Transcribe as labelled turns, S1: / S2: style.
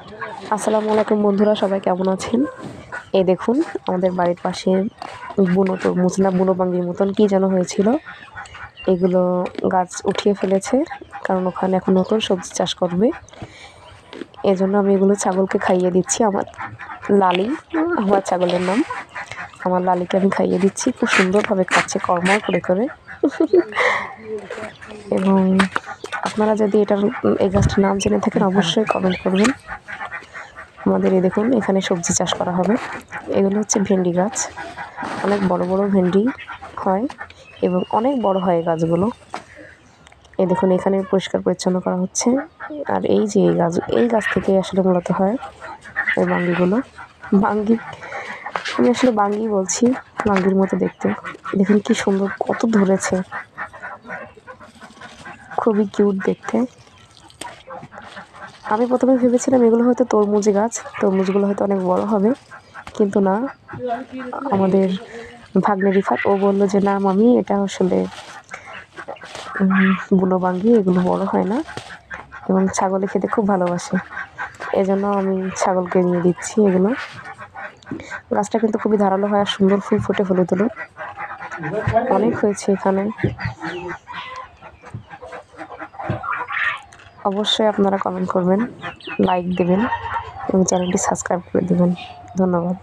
S1: আসসালামু আলাইকুম বন্ধুরা, সবাই কেমন আছেন? এই দেখুন আমাদের বাড়ির পাশে বুনো তরমুজ না বুনো বাঙ্গির মতন কী যেন হয়েছিল, এগুলো গাছ উঠিয়ে ফেলেছে, কারণ ওখানে এখন নতুন সবজি চাষ করবে। এজন্য আমি এগুলো ছাগলকে খাইয়ে দিচ্ছি। আমার লালি, আমার ছাগলের নাম, আমার লালিকে আমি খাইয়ে দিচ্ছি। খুব সুন্দরভাবে খাচ্ছে কড়মড় করে করে। এবং আপনারা যদি এই গাছটার নাম জেনে থাকেন অবশ্যই কমেন্ট করবেন। আমাদের এই দেখুন এখানে সবজি চাষ করা হবে। এগুলো হচ্ছে ভেন্ডি গাছ, অনেক বড় বড় ভেন্ডি হয় এবং অনেক বড় হয় গাছগুলো। এই দেখুন এখানে পরিষ্কার পরিচ্ছন্ন করা হচ্ছে। আর এই যে এই গাছ থেকে আসলে মূলত হয় এই বাঙ্গিগুলো। বাঙ্গি, আমি আসলে বাঙ্গি বলছি, বাঙ্গির মতো দেখতে। দেখুন কি সুন্দর, কত ধরেছে, খুবই কিউট দেখতে। আমি প্রথমে ভেবেছিলাম এগুলো হয়তো তরমুজ গাছ, তরমুজগুলো হয়তো অনেক বড় হবে, কিন্তু না। আমাদের ভাগ্নে রিফাত ও বললো যে না মামি, এটা আসলে বুনো বাঙ্গি, এগুলো বড় হয় না এবং ছাগলে খেতে খুব ভালোবাসে। এজন্য আমি ছাগলকে নিয়ে দিচ্ছি এগুলো। গাছটা কিন্তু খুবই ধারালো হয় আর সুন্দর ফুল ফুটে হলুদ হলুদ অনেক হয়েছে এখানে। অবশ্যই আপনারা কমেন্ট করবেন, লাইক দেবেন এবং চ্যানেলটি সাবস্ক্রাইব করে দেবেন। ধন্যবাদ।